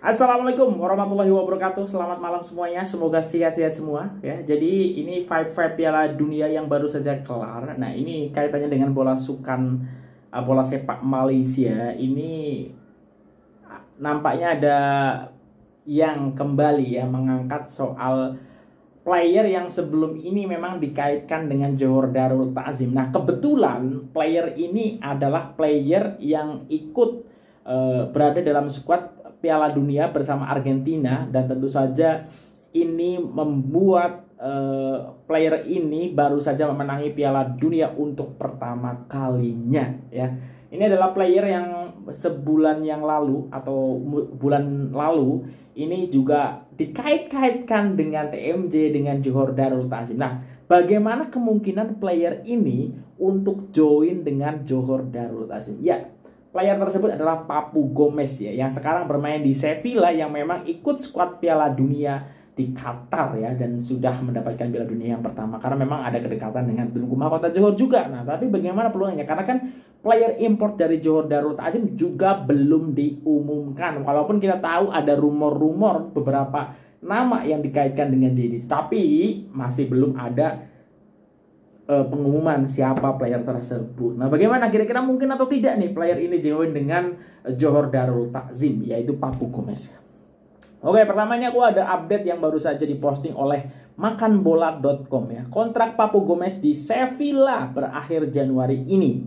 Assalamualaikum warahmatullahi wabarakatuh. Selamat malam semuanya. Semoga sehat-sehat semua ya. Jadi ini five Piala Dunia yang baru saja kelar. Nah, ini kaitannya dengan bola sepak Malaysia. Ini nampaknya ada yang kembali ya mengangkat soal player yang sebelum ini memang dikaitkan dengan Johor Darul Ta'zim. Nah, kebetulan player ini adalah player yang ikut berada dalam skuad Piala Dunia bersama Argentina, dan tentu saja ini membuat player ini baru saja memenangi Piala Dunia untuk pertama kalinya ya. Ini adalah player yang sebulan yang lalu atau bulan lalu ini juga dikait-kaitkan dengan TMJ, dengan Johor Darul Ta'zim. Nah, bagaimana kemungkinan player ini untuk join dengan Johor Darul Ta'zim? Ya, player tersebut adalah Papu Gomez ya, yang sekarang bermain di Sevilla, yang memang ikut skuad Piala Dunia di Qatar ya, dan sudah mendapatkan Piala Dunia yang pertama karena memang ada kedekatan dengan Tuan Rumah Kota Johor juga. Nah, tapi bagaimana peluangnya? Karena kan player import dari Johor Darul Ta'zim juga belum diumumkan. Walaupun kita tahu ada rumor-rumor beberapa nama yang dikaitkan dengan JD, tapi masih belum ada pengumuman siapa player tersebut. Nah, bagaimana kira-kira mungkin atau tidak nih player ini join dengan Johor Darul Ta'zim, yaitu Papu Gomez. Oke, pertama ini aku ada update yang baru saja diposting oleh makanbola.com ya. Kontrak Papu Gomez di Sevilla berakhir Januari ini.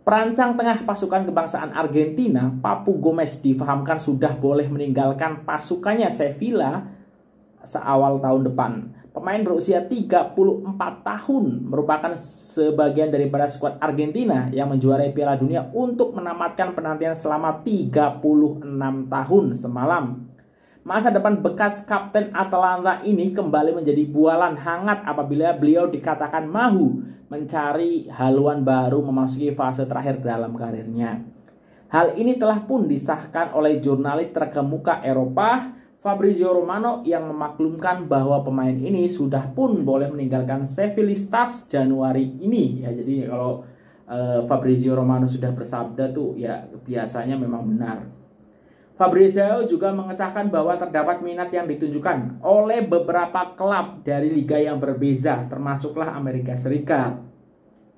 Perancang tengah pasukan kebangsaan Argentina, Papu Gomez difahamkan sudah boleh meninggalkan pasukannya Sevilla seawal tahun depan. Pemain berusia 34 tahun merupakan sebagian daripada skuad Argentina yang menjuarai Piala Dunia untuk menamatkan penantian selama 36 tahun semalam. Masa depan bekas kapten Atalanta ini kembali menjadi bualan hangat apabila beliau dikatakan mahu mencari haluan baru memasuki fase terakhir dalam karirnya. Hal ini telah pun disahkan oleh jurnalis terkemuka Eropa, Fabrizio Romano, yang memaklumkan bahwa pemain ini sudah pun boleh meninggalkan Sevillistas Januari ini ya. Jadi kalau Fabrizio Romano sudah bersabda tuh ya biasanya memang benar. Fabrizio juga mengesahkan bahwa terdapat minat yang ditunjukkan oleh beberapa klub dari liga yang berbeza, termasuklah Amerika Serikat.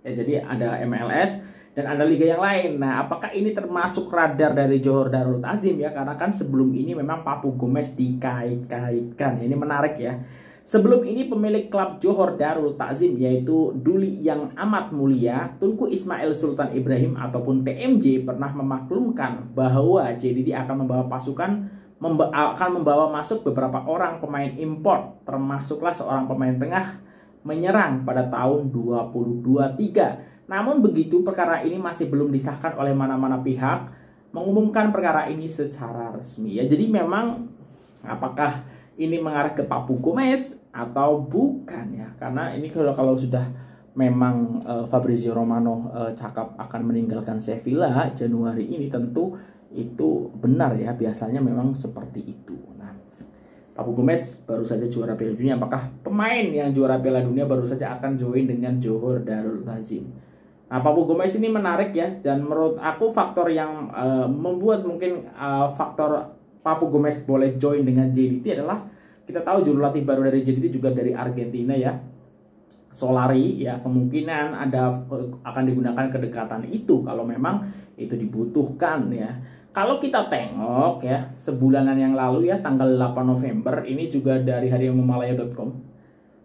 Ya, jadi ada MLS dan ada liga yang lain. Nah, apakah ini termasuk radar dari Johor Darul Ta'zim ya? Karena kan sebelum ini memang Papu Gomez dikait-kaitkan. Ini menarik ya. Sebelum ini pemilik klub Johor Darul Ta'zim yaitu Duli Yang Amat Mulia, Tunku Ismail Sultan Ibrahim ataupun TMJ pernah memaklumkan bahwa JDT akan membawa masuk beberapa orang pemain import, termasuklah seorang pemain tengah menyerang pada tahun 2023. Namun begitu, perkara ini masih belum disahkan oleh mana-mana pihak mengumumkan perkara ini secara resmi ya. Jadi memang apakah ini mengarah ke Papu Gomez atau bukan ya? Karena ini kalau sudah memang Fabrizio Romano cakap akan meninggalkan Sevilla Januari ini, tentu itu benar ya. Biasanya memang seperti itu. Nah, Papu Gomez baru saja juara Piala Dunia. Apakah pemain yang juara Piala Dunia baru saja akan join dengan Johor Darul Ta'zim? Nah, Papu Gomez ini menarik ya, dan menurut aku faktor yang membuat mungkin faktor Papu Gomez boleh join dengan JDT adalah kita tahu juru latih baru dari JDT juga dari Argentina ya, Solari ya. Kemungkinan akan digunakan kedekatan itu kalau memang itu dibutuhkan ya. Kalau kita tengok ya, sebulanan yang lalu ya, tanggal 8 November ini juga dari harianmumalaya.com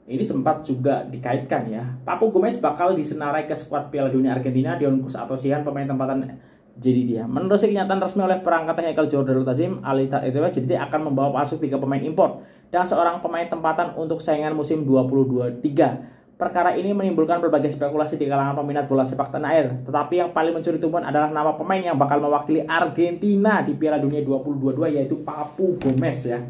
ini sempat juga dikaitkan ya, Papu Gomez bakal disenarai ke skuad Piala Dunia Argentina diutus atau sihan pemain tempatan JDT ya. Menurut kenyataan resmi oleh perangkat teknikal Johor Darul Ta'zim, JDT akan membawa masuk 3 pemain import dan seorang pemain tempatan untuk saingan musim 2023. Perkara ini menimbulkan berbagai spekulasi di kalangan peminat bola sepak tanah air. Tetapi yang paling mencuri tumpuan adalah nama pemain yang bakal mewakili Argentina di Piala Dunia 2022, yaitu Papu Gomez ya.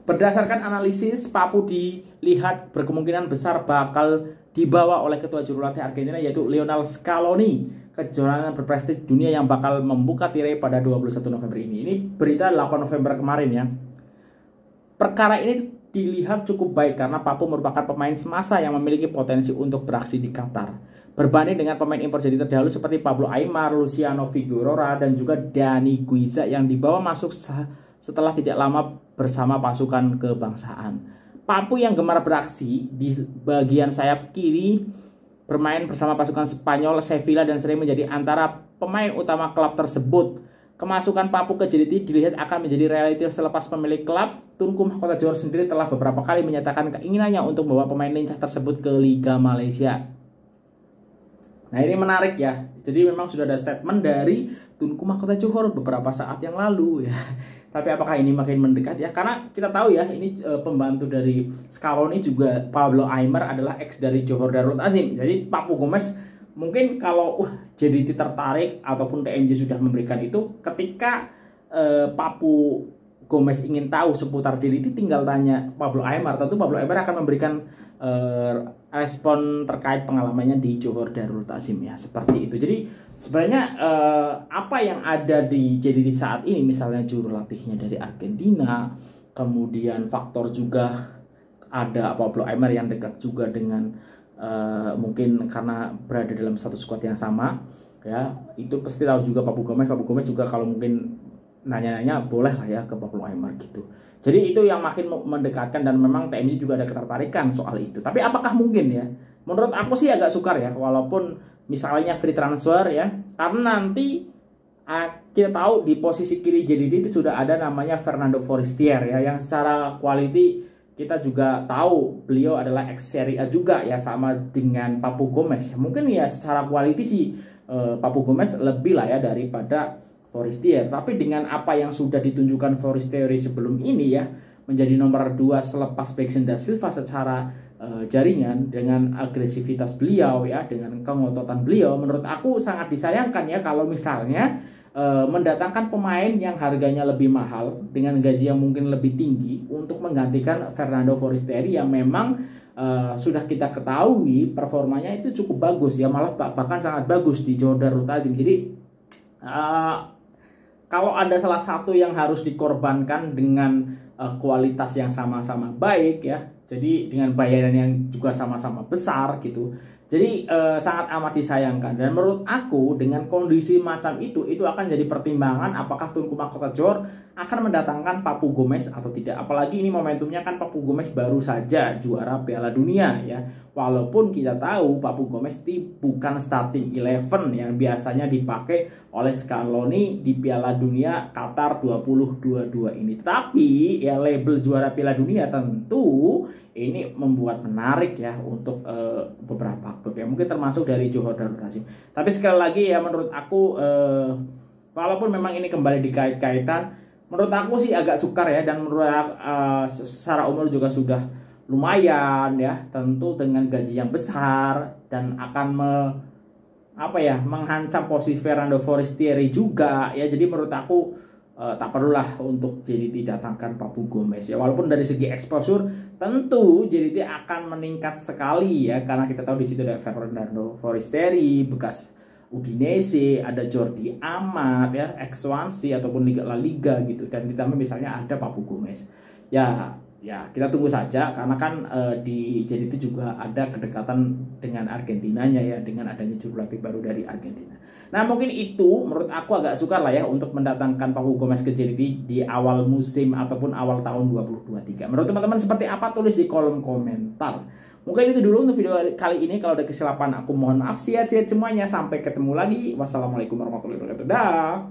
Berdasarkan analisis, Papu dilihat berkemungkinan besar bakal dibawa oleh ketua juru latih Argentina yaitu Lionel Scaloni, kejuaraan berprestij dunia yang bakal membuka tirai pada 21 November ini. Ini berita 8 November kemarin ya. Perkara ini dilihat cukup baik karena Papu merupakan pemain semasa yang memiliki potensi untuk beraksi di Qatar. berbanding dengan pemain impor jadi terdahulu seperti Pablo Aimar, Luciano Figueroa, dan juga Dani Guiza yang dibawa masuk setelah tidak lama bersama pasukan kebangsaan. Papu yang gemar beraksi di bagian sayap kiri bermain bersama pasukan Spanyol, Sevilla, dan sering menjadi antara pemain utama klub tersebut. Kemasukan Papu ke JDT dilihat akan menjadi realitas selepas pemilik klub Tunku Mahkota Johor sendiri telah beberapa kali menyatakan keinginannya untuk membawa pemain lincah tersebut ke Liga Malaysia. Nah, ini menarik ya. Jadi memang sudah ada statement dari Tunku Mahkota Johor beberapa saat yang lalu ya. Tapi apakah ini makin mendekat ya? Karena kita tahu ya, ini pembantu dari Scaloni juga, Pablo Aimar adalah ex dari Johor Darul Ta'zim. Jadi Papu Gomez mungkin kalau JDT tertarik ataupun TMJ sudah memberikan itu, ketika Papu Gomez ingin tahu seputar JDT tinggal tanya Pablo Aimar. Tentu Pablo Aimar akan memberikan respon terkait pengalamannya di Johor Darul Ta'zim ya, seperti itu. Jadi sebenarnya apa yang ada di JDT saat ini, misalnya juru latihnya dari Argentina, kemudian faktor juga ada Pablo Aimar yang dekat juga dengan mungkin karena berada dalam satu squad yang sama ya, itu pasti tahu juga Papu Gomez juga kalau mungkin nanya-nanya boleh lah ya ke Pablo Aimar gitu. Jadi itu yang makin mendekatkan, dan memang TMJ juga ada ketertarikan soal itu. Tapi apakah mungkin ya? Menurut aku sih agak sukar ya, walaupun misalnya free transfer ya, karena nanti kita tahu di posisi kiri JDT itu sudah ada namanya Fernando Forestier ya, yang secara quality kita juga tahu beliau adalah ex Serie A juga ya, sama dengan Papu Gomez. Mungkin ya secara quality sih Papu Gomez lebih lah ya daripada Forestier. Tapi dengan apa yang sudah ditunjukkan Forestier sebelum ini ya, menjadi nomor 2 selepas Beksan da Silva secara jaringan, dengan agresivitas beliau ya, dengan kengototan beliau, menurut aku sangat disayangkan ya kalau misalnya mendatangkan pemain yang harganya lebih mahal dengan gaji yang mungkin lebih tinggi untuk menggantikan Fernando Forestier yang memang sudah kita ketahui performanya itu cukup bagus ya, malah bahkan sangat bagus di Johor Darul Ta'zim. Jadi kalau ada salah satu yang harus dikorbankan dengan kualitas yang sama-sama baik ya, jadi dengan bayaran yang juga sama-sama besar gitu, jadi sangat amat disayangkan. Dan menurut aku dengan kondisi macam itu akan jadi pertimbangan apakah Tunku Mahkota Johor akan mendatangkan Papu Gomez atau tidak. Apalagi ini momentumnya kan Papu Gomez baru saja juara Piala Dunia ya. Walaupun kita tahu Papu Gomez itu bukan starting 11 yang biasanya dipakai oleh Scaloni di Piala Dunia Qatar 2022 ini. Tapi ya label juara Piala Dunia tentu ini membuat menarik ya untuk beberapa klub ya, mungkin termasuk dari Johor Darul Ta'zim. Tapi sekali lagi ya, menurut aku walaupun memang ini kembali dikait-kaitan, menurut aku sih agak sukar ya, dan menurut secara umur juga sudah lumayan ya, tentu dengan gaji yang besar dan akan menghancam posisi Fernando Forestier juga ya. Jadi menurut aku tak perlulah untuk JDT datangkan Papu Gomez ya, walaupun dari segi exposure tentu JDT akan meningkat sekali ya, karena kita tahu di situ ada Fernando Forestier bekas Udinese, ada Jordi Amat ya, ex Swansea ataupun La Liga gitu, dan ditambah misalnya ada Papu Gomez ya kita tunggu saja, karena kan di JDT juga ada kedekatan dengan Argentinanya ya, dengan adanya juru latih baru dari Argentina. Nah mungkin itu menurut aku agak sukar lah ya untuk mendatangkan Papu Gomez ke JDT di awal musim ataupun awal tahun 2023. Menurut teman-teman seperti apa? Tulis di kolom komentar. Mungkin itu dulu untuk video kali ini. Kalau ada kesilapan aku mohon maaf. Sehat-sehat semuanya. Sampai ketemu lagi. Wassalamualaikum warahmatullahi wabarakatuh. Dah.